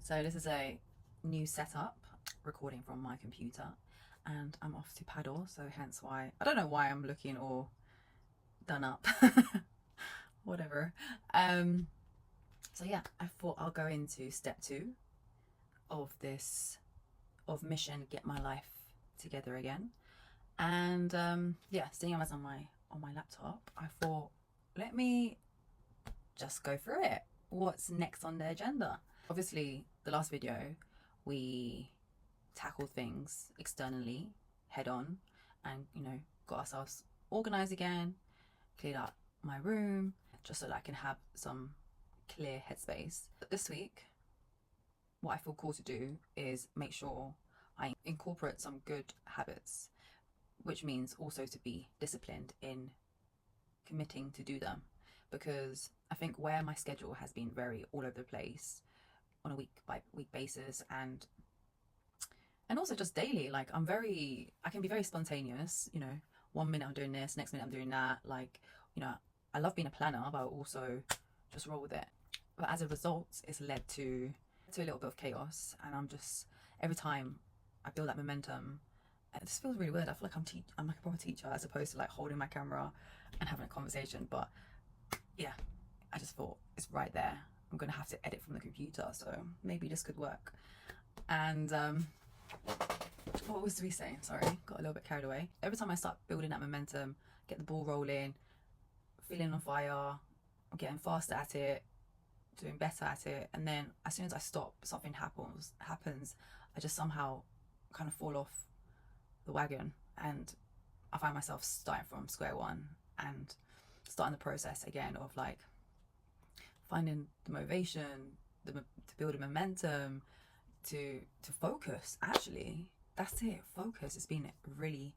So this is a new setup, recording from my computer, and I'm off to paddle, so hence why, I don't know why I'm looking all done up. Whatever. So yeah, I thought I'll go into step 2 of this, of mission get my life together again. And yeah, seeing as on my laptop, I thought, let me just go through it. What's next on the agenda? Obviously, the last video, we tackled things externally head on and, got ourselves organized again, cleared out my room, just so that I can have some clear headspace. But this week, what I feel called to do is make sure I incorporate some good habits, which means also to be disciplined in committing to do them. Because I think where my schedule has been very all over the place on a week by week basis, and also just daily, like I can be very spontaneous, 1 minute I'm doing this, next minute I'm doing that, I love being a planner, but also just roll with it. But as a result, it's led to a little bit of chaos, and I'm just, every time I build that momentum, it just feels really weird. I feel like I'm like a proper teacher as opposed to like holding my camera and having a conversation. But yeah, I just thought it's right there. I'm gonna have to edit from the computer, so maybe this could work. And what was we saying? Sorry, got a little bit carried away. Every time I start building that momentum, get the ball rolling, feeling on fire, I'm getting faster at it, doing better at it, and then as soon as I stop, something happens. I just somehow kind of fall off the wagon, and I find myself starting from square one and starting the process again of like finding the motivation, to build a momentum, to focus. Actually, that's it. Focus has been a really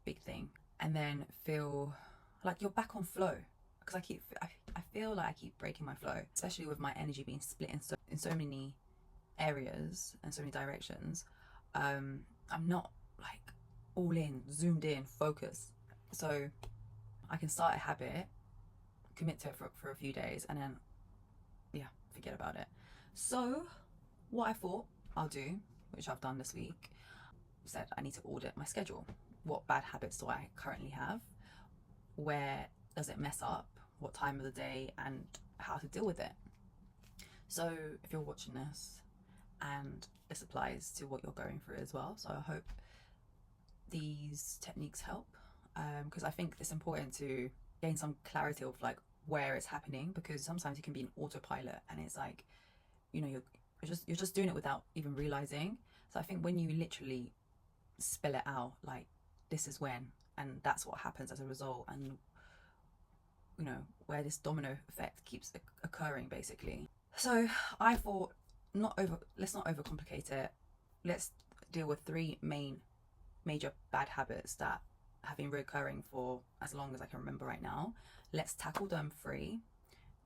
big thing, and then feel like you're back on flow. Because I feel like I keep breaking my flow, especially with my energy being split in so many areas and so many directions. I'm not like all in, zoomed in, focused. So I can start a habit, commit to it for a few days, and then yeah, forget about it. So what I thought I'll do, which I've done this week, said I need to audit my schedule. What bad habits do I currently have? Where does it mess up? What time of the day, and how to deal with it. So if you're watching this, and this applies to what you're going through as well, so I hope these techniques help, because I think it's important to gain some clarity of like where it's happening, because sometimes you can be an autopilot and it's like, you're just doing it without even realizing. So I think when you literally spell it out, like this is when, and that's what happens as a result, and where this domino effect keeps occurring basically. So I thought, let's not overcomplicate it. Let's deal with 3 major bad habits that have been recurring for as long as I can remember right now. Let's tackle them 3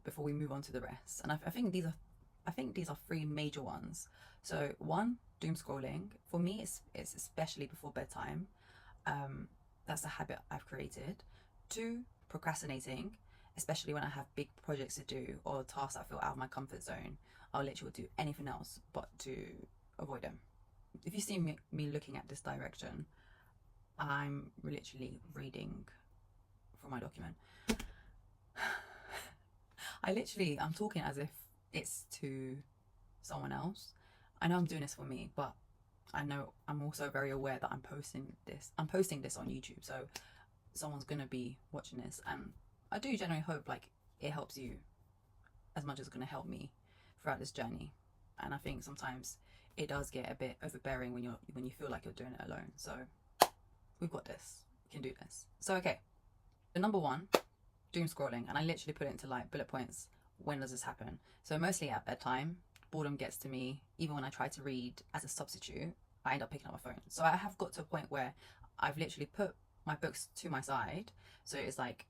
before we move on to the rest. And I think these are 3 major ones. So 1, doom scrolling. For me, it's especially before bedtime. That's a habit I've created. 2, procrastinating, especially when I have big projects to do or tasks that feel out of my comfort zone. I'll literally do anything else but to avoid them. If you see me looking at this direction, I'm literally reading from my document. I'm talking as if it's to someone else. I know I'm doing this for me, but I know I'm also very aware that I'm posting this on YouTube, so someone's gonna be watching this, and I do genuinely hope like it helps you as much as it's gonna help me throughout this journey. And I think sometimes it does get a bit overbearing when you feel like you're doing it alone. So we've got this. We can do this. So okay, the number 1, doom scrolling, and I literally put it into like bullet points. When does this happen? So mostly at bedtime. Boredom gets to me. Even when I try to read as a substitute, I end up picking up my phone. So I have got to a point where I've literally put my books to my side. So it's like,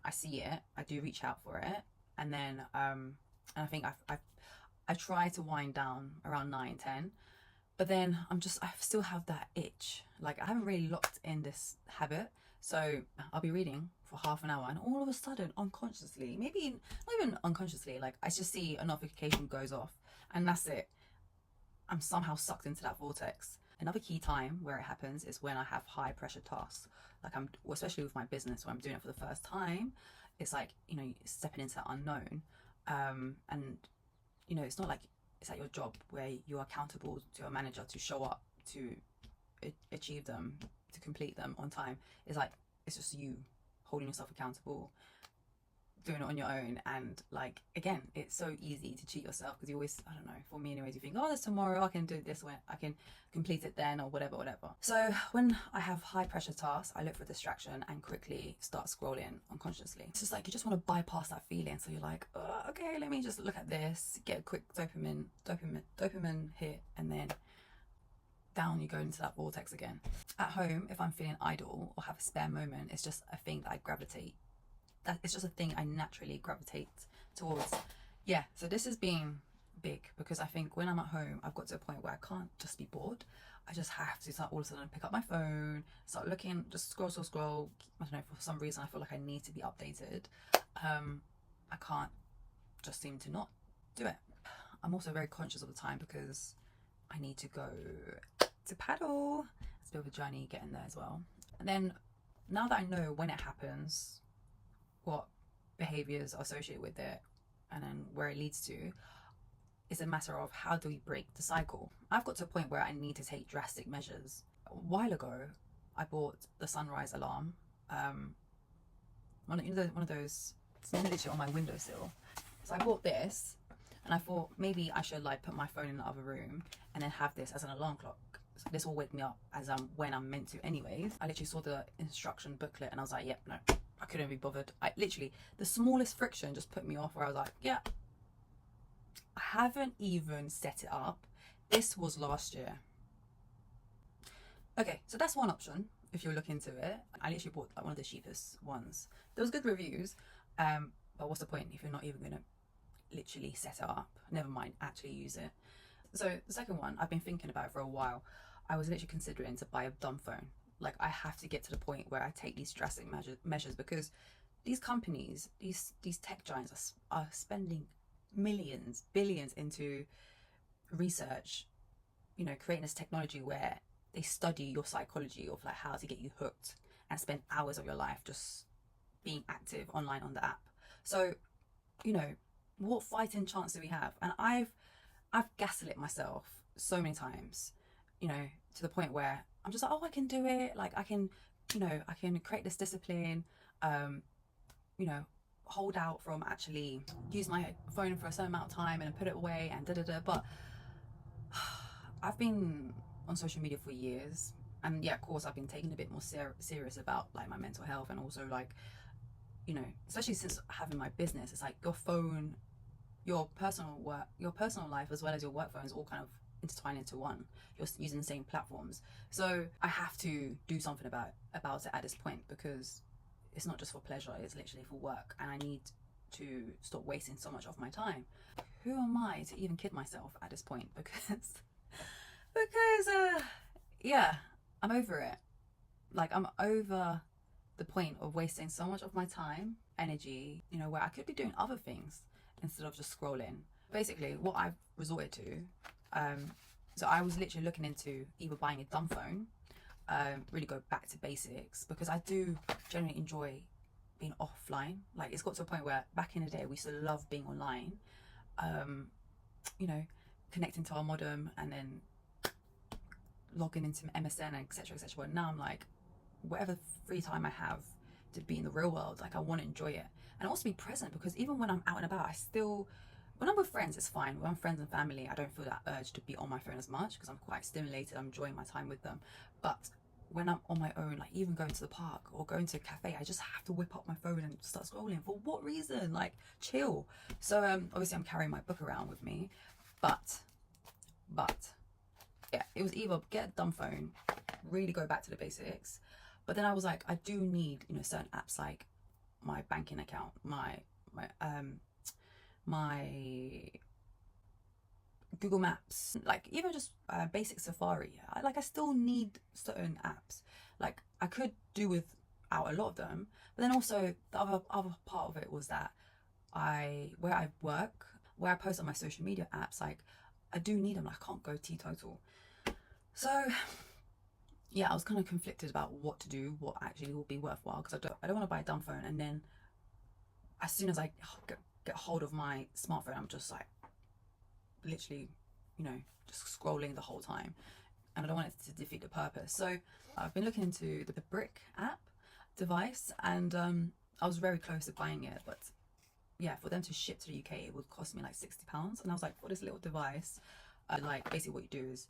I see it, I do reach out for it, and then and I think I try to wind down around 9, 10, but then I still have that itch. Like I haven't really locked in this habit, So I'll be reading for half an hour, and all of a sudden, unconsciously, maybe not even unconsciously, like I just see a notification goes off, and that's it. I'm somehow sucked into that vortex. Another key time where it happens is when I have high pressure tasks. Like especially with my business, when I'm doing it for the first time, it's like, you know, stepping into that unknown. And, you know, it's not like it's at your job where you're accountable to a manager to show up, to achieve them, to complete them on time. It's like, it's just you holding yourself accountable, doing it on your own. And like, again, it's so easy to cheat yourself because you always, I don't know, for me anyways, you think, oh, there's tomorrow, I can do this when I can complete it then, or whatever. So when I have high pressure tasks, I look for distraction and quickly start scrolling unconsciously. It's just like you just want to bypass that feeling, so you're like, oh, okay, let me just look at this, get a quick dopamine hit, and then down you go into that vortex again. At home, if I'm feeling idle or have a spare moment, it's just a thing that I gravitate. It's just a thing I naturally gravitate towards. Yeah, so this has been big because I think when I'm at home, I've got to a point where I can't just be bored. I just have to start all of a sudden pick up my phone, start looking, just scroll. I don't know, for some reason I feel like I need to be updated. I can't just seem to not do it. I'm also very conscious of the time because I need to go to paddle. It's a bit of a journey getting there as well. And then now that I know when it happens, what behaviors are associated with it, and then where it leads to, it's a matter of how do we break the cycle. I've got to a point where I need to take drastic measures. A while ago, I bought the sunrise alarm. One of those, it's literally on my windowsill. So I bought this, and I thought maybe I should like put my phone in the other room and then have this as an alarm clock. So this will wake me up as when I'm meant to anyways. I literally saw the instruction booklet and I was like, yep, no, I couldn't be bothered. I literally, the smallest friction just put me off, where I was like, yeah, I haven't even set it up. This was last year. Okay, so that's one option if you're looking into it. I literally bought like one of the cheapest ones. There was good reviews, but what's the point if you're not even gonna literally set it up? Never mind actually use it. So the second one, I've been thinking about it for a while. I was literally considering to buy a dumb phone. Like, I have to get to the point where I take these drastic measures because these companies, these tech giants are spending millions, billions into research, you know, creating this technology where they study your psychology of like how to get you hooked and spend hours of your life just being active online on the app. So, you know, what fighting chance do we have? And I've gaslit myself so many times, you know, to the point where I'm just like, oh, I can do it. Like I can, you know, I can create this discipline, you know, hold out from actually use my phone for a certain amount of time and put it away and But I've been on social media for years, and yeah, of course, I've been taking a bit more serious about like my mental health, and also like, you know, especially since having my business, it's like your phone, your personal life as well as your work phone is all kind of intertwined into one. You're using the same platforms, so I have to do something about it at this point, because it's not just for pleasure, it's literally for work, and I need to stop wasting so much of my time. Who am I to even kid myself at this point? Because yeah, I'm over it. Like, I'm over the point of wasting so much of my time, energy, you know, where I could be doing other things instead of just scrolling. Basically, what I've resorted to, so I was literally looking into either buying a dumb phone, really go back to basics, because I do generally enjoy being offline. Like, it's got to a point where back in the day we used to love being online, you know, connecting to our modem and then logging into MSN, etc, etc. And now I'm like, whatever free time I have to be in the real world, like I want to enjoy it and also be present, because even when I'm out and about, I still, when I'm with friends, it's fine. When I'm friends and family, I don't feel that urge to be on my phone as much because I'm quite stimulated. I'm enjoying my time with them. But when I'm on my own, like even going to the park or going to a cafe, I just have to whip up my phone and start scrolling. For what reason? Like, chill. So obviously I'm carrying my book around with me, but yeah, it was either get a dumb phone, really go back to the basics. But then I was like, I do need, you know, certain apps like my banking account, my Google Maps, like even just basic Safari. I still need certain apps. Like I could do with out a lot of them. But then also the other part of it was that where I work, where I post on my social media apps, like I do need them. Like, I can't go teetotal. So yeah, I was kind of conflicted about what to do, what actually will be worthwhile, because I don't want to buy a dumb phone and then as soon as I get hold of my smartphone, I'm just like literally, you know, just scrolling the whole time, and I don't want it to defeat the purpose. So I've been looking into the Brick app device, and I was very close to buying it, but yeah, for them to ship to the UK, it would cost me like £60, and I was like, for this little device, like basically what you do is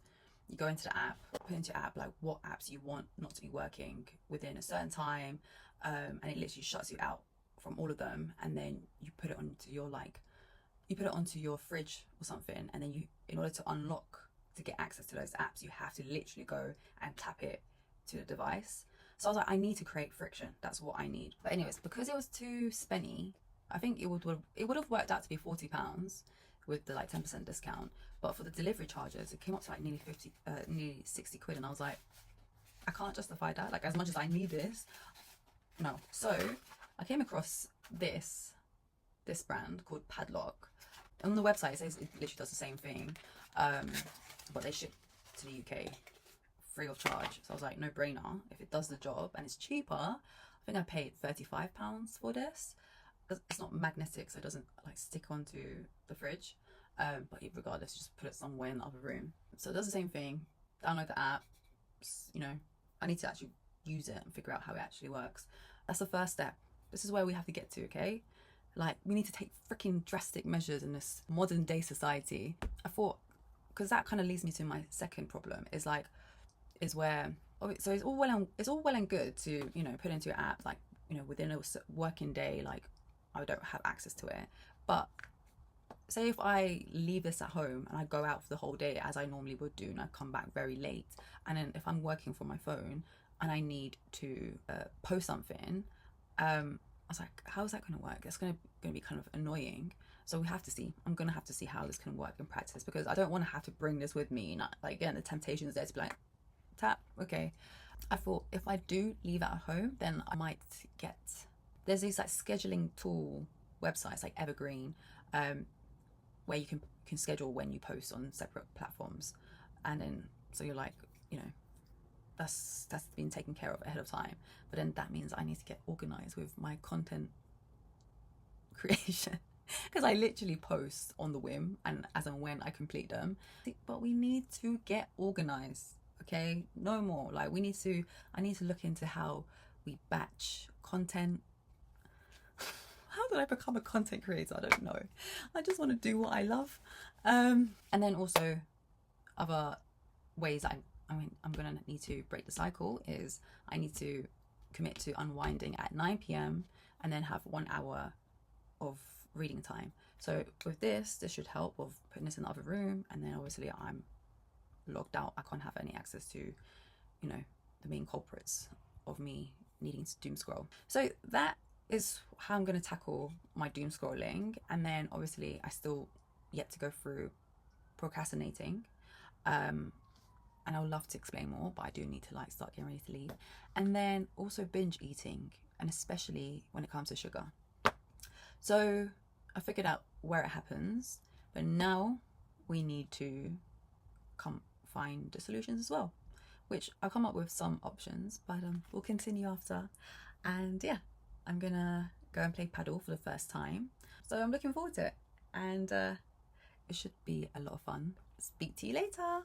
you go into the app, put into your app like what apps you want not to be working within a certain time, and it literally shuts you out from all of them, and then you put it onto your fridge or something, and then in order to get access to those apps, you have to literally go and tap it to the device. So I was like, I need to create friction. That's what I need. But anyways, because it was too spenny, I think it would have worked out to be £40 with the like 10% discount. But for the delivery charges, it came up to like nearly 60 quid, and I was like, I can't justify that. Like, as much as I need this, no. So I came across this brand called Padlock. On the website, it says it literally does the same thing, but they ship to the UK free of charge. So I was like, no brainer. If it does the job and it's cheaper, I think I paid £35 for this. It's not magnetic, so it doesn't like stick onto the fridge. But regardless, you just put it somewhere in the other room. So it does the same thing. Download the app. You know, I need to actually use it and figure out how it actually works. That's the first step. This is where we have to get to, okay? Like, we need to take freaking drastic measures in this modern day society. I thought, because that kind of leads me to my second problem, is where, so it's all well and good to, you know, put into your app, like, you know, within a working day, like, I don't have access to it. But say if I leave this at home and I go out for the whole day as I normally would do, and I come back very late, and then if I'm working from my phone and I need to post something, I was like, how is that going to work? That's going to be kind of annoying. So we have to see. I'm going to have to see how this can work in practice, because I don't want to have to bring this with me. Not, like, again, the temptation is there to be like, tap, okay. I thought if I do leave it at home, then I might get, there's these like scheduling tool websites like Evergreen, where you can schedule when you post on separate platforms, and then so you're like, you know, that's been taken care of ahead of time. But then that means I need to get organized with my content creation, because I literally post on the whim and as and when I complete them. But we need to get organized, okay? No more. Like, I need to look into how we batch content. How did I become a content creator? I don't know. I just want to do what I love. And then also other ways I'm going to need to break the cycle is I need to commit to unwinding at 9 p.m. and then have 1 hour of reading time. So with this should help of putting this in the other room, and then obviously I'm logged out. I can't have any access to, you know, the main culprits of me needing to doom scroll. So that is how I'm going to tackle my doom scrolling. And then obviously I still yet to go through procrastinating, and I would love to explain more, but I do need to like start getting ready to leave. And then also binge eating, and especially when it comes to sugar. So I figured out where it happens, but now we need to find the solutions as well, which I'll come up with some options, but we'll continue after. And yeah, I'm gonna go and play paddle for the first time, so I'm looking forward to it, and it should be a lot of fun. Speak to you later.